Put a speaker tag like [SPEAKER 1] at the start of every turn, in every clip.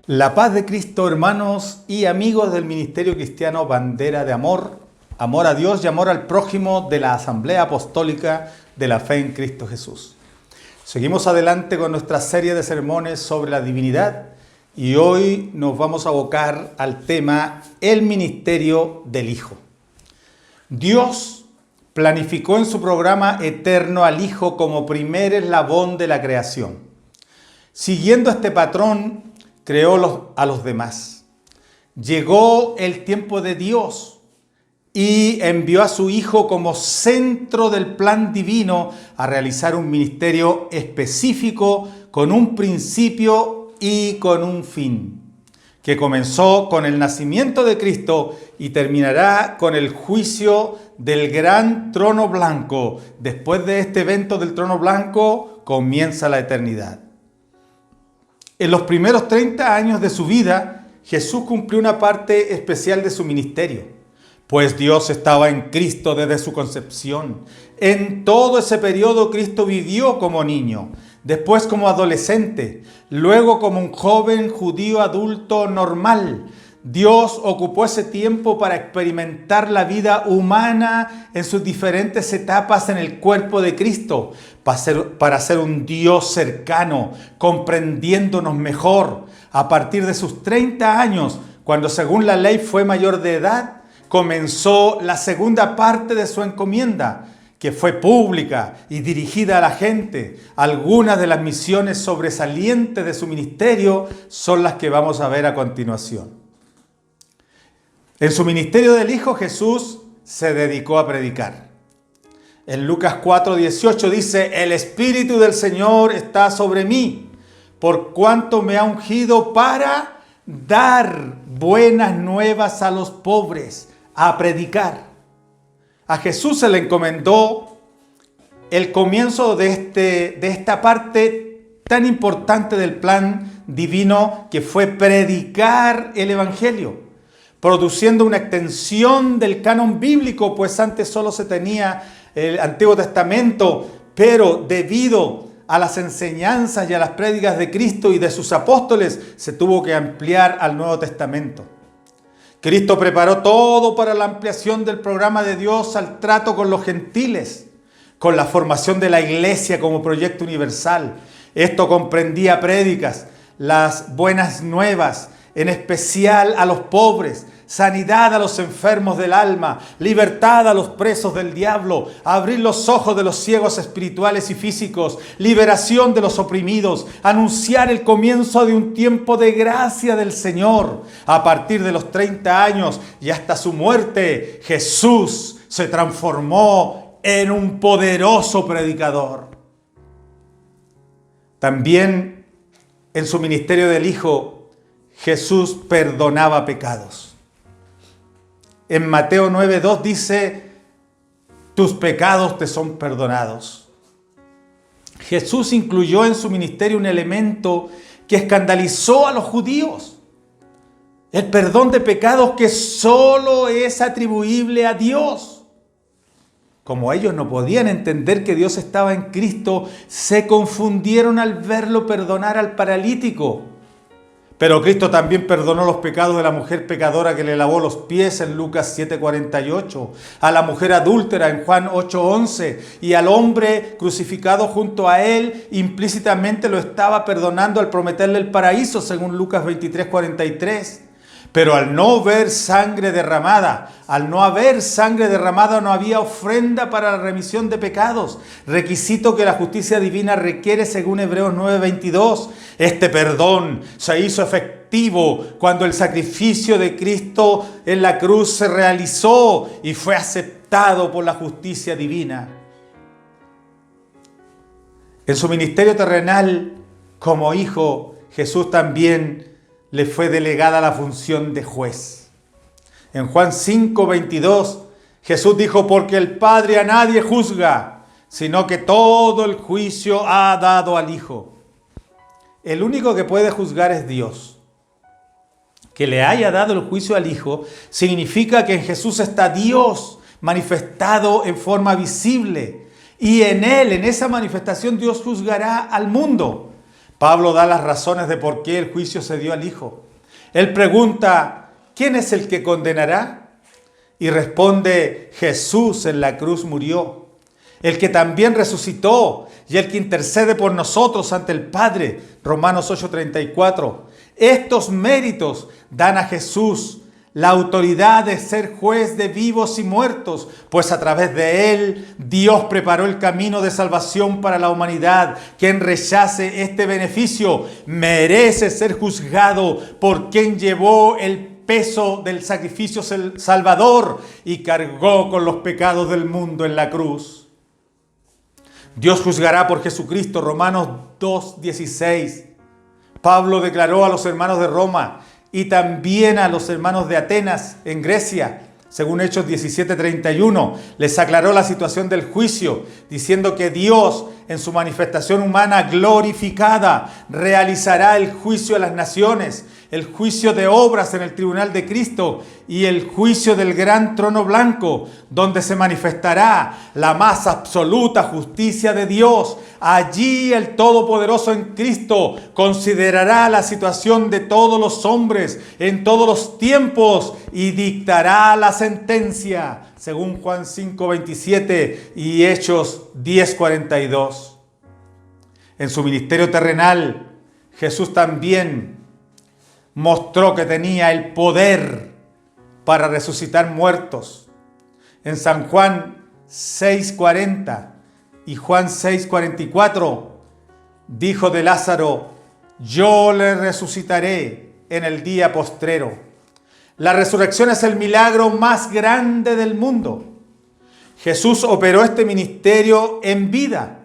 [SPEAKER 1] La paz de Cristo, hermanos y amigos del Ministerio Cristiano Bandera de Amor, amor a Dios y amor al prójimo de la Asamblea Apostólica de la Fe en Cristo Jesús. Seguimos adelante con nuestra serie de sermones sobre la divinidad y hoy nos vamos a abocar al tema el ministerio del Hijo. Dios planificó en su programa eterno al Hijo como primer eslabón de la creación. Siguiendo este patrón, creó a los demás. Llegó el tiempo de Dios y envió a su Hijo como centro del plan divino a realizar un ministerio específico con un principio y con un fin, que comenzó con el nacimiento de Cristo y terminará con el juicio del gran trono blanco. Después de este evento del trono blanco comienza la eternidad. En los primeros 30 años de su vida, Jesús cumplió una parte especial de su ministerio, pues Dios estaba en Cristo desde su concepción. En todo ese periodo Cristo vivió como niño, después como adolescente, luego como un joven judío adulto normal. Dios ocupó ese tiempo para experimentar la vida humana en sus diferentes etapas en el cuerpo de Cristo, para ser un Dios cercano, comprendiéndonos mejor. A partir de sus 30 años, cuando según la ley fue mayor de edad, comenzó la segunda parte de su encomienda, que fue pública y dirigida a la gente. Algunas de las misiones sobresalientes de su ministerio son las que vamos a ver a continuación. En su ministerio del Hijo, Jesús se dedicó a predicar. En Lucas 4:18 dice: el Espíritu del Señor está sobre mí, por cuanto me ha ungido para dar buenas nuevas a los pobres, a predicar. A Jesús se le encomendó el comienzo de esta parte tan importante del plan divino, que fue predicar el Evangelio, produciendo una extensión del canon bíblico, pues antes solo se tenía el Antiguo Testamento, pero debido a las enseñanzas y a las prédicas de Cristo y de sus apóstoles, se tuvo que ampliar al Nuevo Testamento. Cristo preparó todo para la ampliación del programa de Dios al trato con los gentiles, con la formación de la iglesia como proyecto universal. Esto comprendía prédicas, las buenas nuevas, en especial a los pobres, sanidad a los enfermos del alma, libertad a los presos del diablo, abrir los ojos de los ciegos espirituales y físicos, liberación de los oprimidos, anunciar el comienzo de un tiempo de gracia del Señor. A partir de los 30 años y hasta su muerte, Jesús se transformó en un poderoso predicador. También en su ministerio del Hijo, Jesús perdonaba pecados. En Mateo 9:2 dice: tus pecados te son perdonados. Jesús incluyó en su ministerio un elemento que escandalizó a los judíos: el perdón de pecados, que solo es atribuible a Dios. Como ellos no podían entender que Dios estaba en Cristo, se confundieron al verlo perdonar al paralítico. Pero Cristo también perdonó los pecados de la mujer pecadora que le lavó los pies en Lucas 7:48, a la mujer adúltera en Juan 8:11, y al hombre crucificado junto a él implícitamente lo estaba perdonando al prometerle el paraíso según Lucas 23:43. Pero al no haber sangre derramada, no había ofrenda para la remisión de pecados, requisito que la justicia divina requiere según Hebreos 9:22. Este perdón se hizo efectivo cuando el sacrificio de Cristo en la cruz se realizó y fue aceptado por la justicia divina. En su ministerio terrenal como hijo, Jesús también le fue delegada la función de juez. En Juan 5:22, Jesús dijo: porque el Padre a nadie juzga, sino que todo el juicio ha dado al Hijo. El único que puede juzgar es Dios. Que le haya dado el juicio al Hijo significa que en Jesús está Dios manifestado en forma visible. Y en Él, en esa manifestación, Dios juzgará al mundo. Pablo da las razones de por qué el juicio se dio al Hijo. Él pregunta, ¿quién es el que condenará? Y responde, Jesús en la cruz murió, el que también resucitó y el que intercede por nosotros ante el Padre. Romanos 8:34. Estos méritos dan a Jesús la autoridad de ser juez de vivos y muertos, pues a través de él Dios preparó el camino de salvación para la humanidad. Quien rechace este beneficio merece ser juzgado por quien llevó el peso del sacrificio salvador y cargó con los pecados del mundo en la cruz. Dios juzgará por Jesucristo. Romanos 2:16. Pablo declaró a los hermanos de Roma y también a los hermanos de Atenas en Grecia, según Hechos 17:31, les aclaró la situación del juicio, diciendo que Dios, en su manifestación humana glorificada, realizará el juicio a las naciones, el juicio de obras en el tribunal de Cristo y el juicio del gran trono blanco, donde se manifestará la más absoluta justicia de Dios. Allí el Todopoderoso en Cristo considerará la situación de todos los hombres en todos los tiempos y dictará la sentencia, según Juan 5:27 y Hechos 10:42. En su ministerio terrenal, Jesús también mostró que tenía el poder para resucitar muertos. En San Juan 6:40 y Juan 6:44 dijo de Lázaro, yo le resucitaré en el día postrero. La resurrección es el milagro más grande del mundo. Jesús operó este ministerio en vida,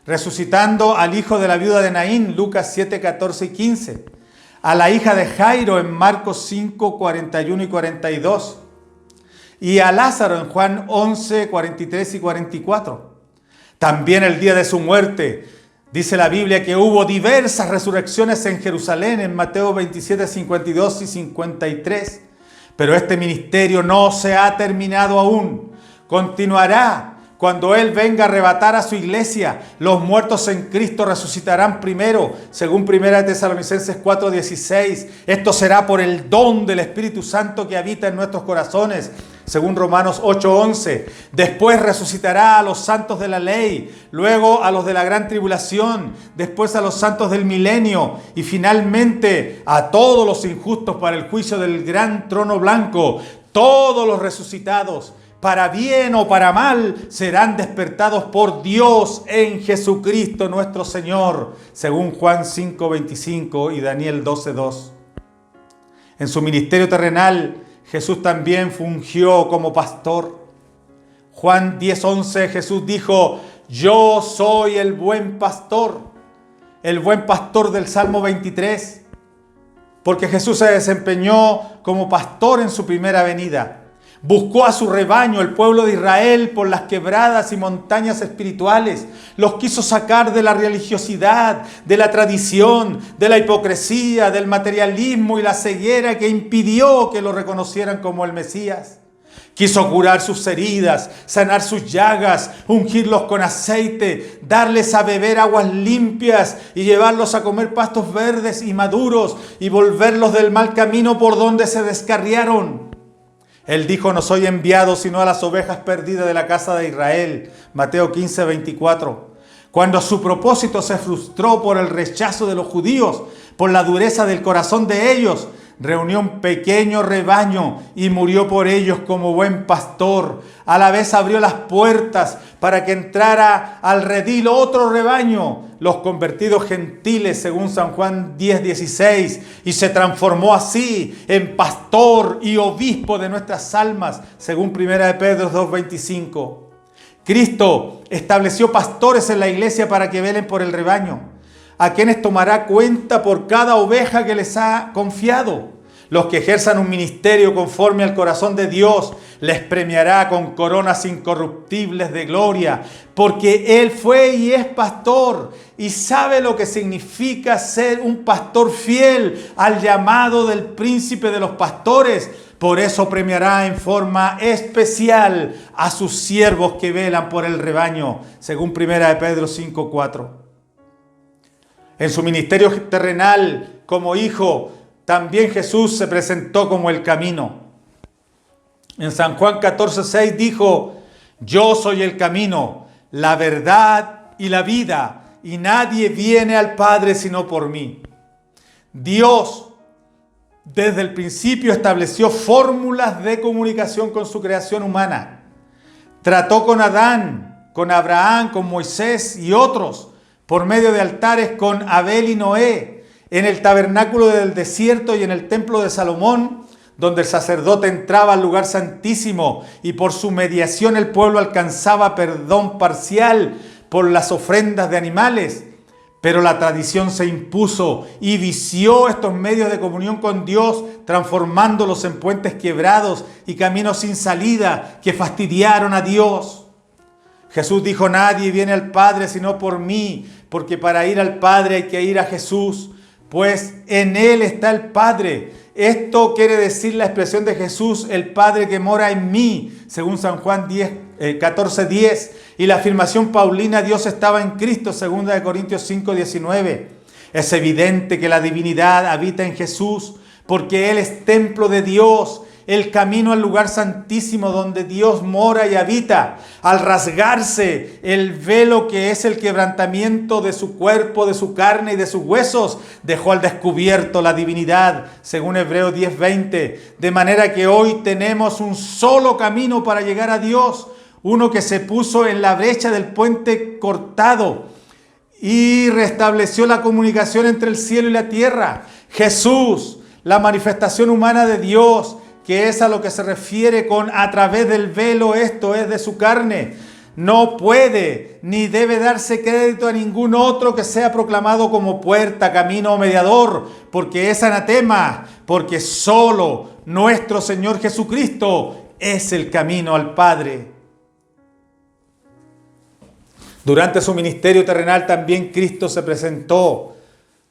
[SPEAKER 1] resucitando al hijo de la viuda de Naín, Lucas 7:14 y 15, a la hija de Jairo en Marcos 5:41 y 42, y a Lázaro en Juan 11:43 y 44. También el día de su muerte, dice la Biblia que hubo diversas resurrecciones en Jerusalén en Mateo 27:52 y 53. Pero este ministerio no se ha terminado aún. Continuará. Cuando Él venga a arrebatar a su iglesia, los muertos en Cristo resucitarán primero, según 1 Tesalonicenses 4:16. Esto será por el don del Espíritu Santo que habita en nuestros corazones, según Romanos 8:11. Después resucitará a los santos de la ley, luego a los de la gran tribulación, después a los santos del milenio y finalmente a todos los injustos para el juicio del gran trono blanco. Todos los resucitados, para bien o para mal, serán despertados por Dios en Jesucristo nuestro Señor, según Juan 5:25 y Daniel 12:2. En su ministerio terrenal, Jesús también fungió como pastor. Juan 10:11, Jesús dijo, yo soy el buen pastor del Salmo 23, porque Jesús se desempeñó como pastor en su primera venida. Buscó a su rebaño, el pueblo de Israel, por las quebradas y montañas espirituales. Los quiso sacar de la religiosidad, de la tradición, de la hipocresía, del materialismo y la ceguera que impidió que lo reconocieran como el Mesías. Quiso curar sus heridas, sanar sus llagas, ungirlos con aceite, darles a beber aguas limpias y llevarlos a comer pastos verdes y maduros y volverlos del mal camino por donde se descarriaron. Él dijo, no soy enviado sino a las ovejas perdidas de la casa de Israel. Mateo 15:24. Cuando su propósito se frustró por el rechazo de los judíos, por la dureza del corazón de ellos, reunió un pequeño rebaño y murió por ellos como buen pastor. A la vez abrió las puertas para que entrara al redil otro rebaño, los convertidos gentiles, según San Juan 10:16, y se transformó así en pastor y obispo de nuestras almas, según 1 Pedro 2:25. Cristo estableció pastores en la iglesia para que velen por el rebaño, a quienes tomará cuenta por cada oveja que les ha confiado. Los que ejerzan un ministerio conforme al corazón de Dios, les premiará con coronas incorruptibles de gloria, porque Él fue y es pastor y sabe lo que significa ser un pastor fiel al llamado del príncipe de los pastores. Por eso premiará en forma especial a sus siervos que velan por el rebaño, según 1 Pedro 5:4. En su ministerio terrenal como hijo, también Jesús se presentó como el camino. En San Juan 14:6 dijo: yo soy el camino, la verdad y la vida, y nadie viene al Padre sino por mí. Dios desde el principio estableció fórmulas de comunicación con su creación humana. Trató con Adán, con Abraham, con Moisés y otros, por medio de altares con Abel y Noé, en el tabernáculo del desierto y en el templo de Salomón, donde el sacerdote entraba al lugar santísimo y por su mediación el pueblo alcanzaba perdón parcial por las ofrendas de animales. Pero la tradición se impuso y vició estos medios de comunión con Dios, transformándolos en puentes quebrados y caminos sin salida que fastidiaron a Dios. Jesús dijo: nadie viene al Padre sino por mí, porque para ir al Padre hay que ir a Jesús, pues en Él está el Padre. Esto quiere decir la expresión de Jesús: el Padre que mora en mí, según San Juan 14:10. Y la afirmación paulina: Dios estaba en Cristo, 2 Corintios 5:19. Es evidente que la divinidad habita en Jesús, porque Él es templo de Dios, el camino al lugar santísimo donde Dios mora y habita. Al rasgarse el velo que es el quebrantamiento de su cuerpo, de su carne y de sus huesos, dejó al descubierto la divinidad, según Hebreos 10:20. De manera que hoy tenemos un solo camino para llegar a Dios, uno que se puso en la brecha del puente cortado y restableció la comunicación entre el cielo y la tierra. Jesús, la manifestación humana de Dios, que es a lo que se refiere con a través del velo, esto es de su carne. No puede ni debe darse crédito a ningún otro que sea proclamado como puerta, camino o mediador, porque es anatema, porque solo nuestro Señor Jesucristo es el camino al Padre. Durante su ministerio terrenal también Cristo se presentó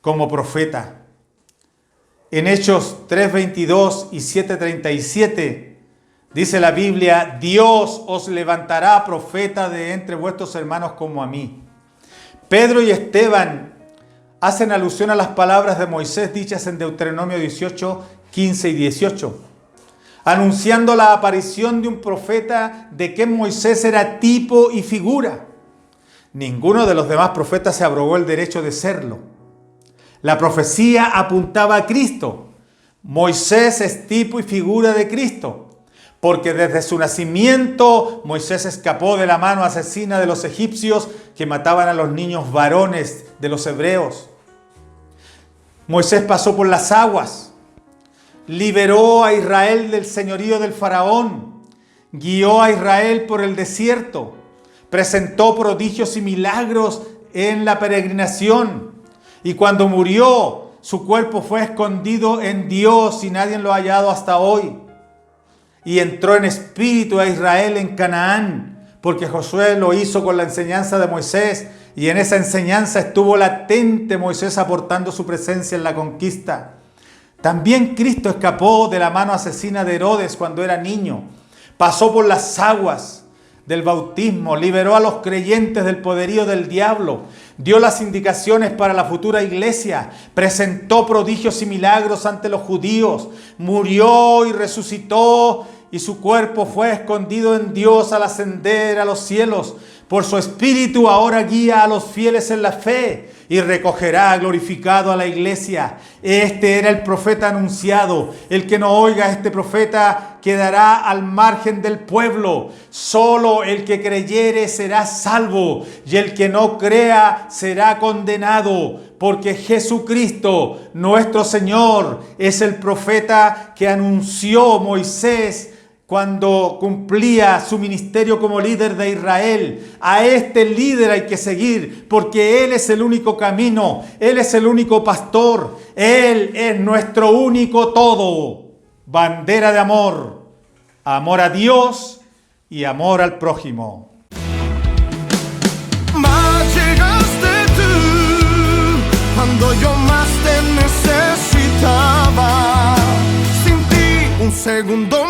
[SPEAKER 1] como profeta. En Hechos 3:22 y 7:37 dice la Biblia: Dios os levantará profeta de entre vuestros hermanos como a mí. Pedro y Esteban hacen alusión a las palabras de Moisés dichas en Deuteronomio 18, 15 y 18, anunciando la aparición de un profeta de quien Moisés era tipo y figura. Ninguno de los demás profetas se abrogó el derecho de serlo. La profecía apuntaba a Cristo. Moisés es tipo y figura de Cristo, porque desde su nacimiento Moisés escapó de la mano asesina de los egipcios que mataban a los niños varones de los hebreos. Moisés pasó por las aguas, liberó a Israel del señorío del faraón, guió a Israel por el desierto, presentó prodigios y milagros en la peregrinación. Y cuando murió, su cuerpo fue escondido en Dios y nadie lo ha hallado hasta hoy. Y entró en espíritu a Israel en Canaán, porque Josué lo hizo con la enseñanza de Moisés. Y en esa enseñanza estuvo latente Moisés aportando su presencia en la conquista. También Cristo escapó de la mano asesina de Herodes cuando era niño. Pasó por las aguas del bautismo, liberó a los creyentes del poderío del diablo, dio las indicaciones para la futura iglesia, presentó prodigios y milagros ante los judíos, murió y resucitó, y su cuerpo fue escondido en Dios al ascender a los cielos. Por su espíritu ahora guía a los fieles en la fe y recogerá glorificado a la iglesia. Este era el profeta anunciado. El que no oiga a este profeta quedará al margen del pueblo. Solo el que creyere será salvo, y el que no crea será condenado. Porque Jesucristo, nuestro Señor, es el profeta que anunció Moisés cuando cumplía su ministerio como líder de Israel. A este líder hay que seguir, porque Él es el único camino, Él es el único pastor, Él es nuestro único todo. Bandera de amor, amor a Dios y amor al prójimo.
[SPEAKER 2] Más llegaste tú cuando yo más te necesitaba. Sin ti un segundo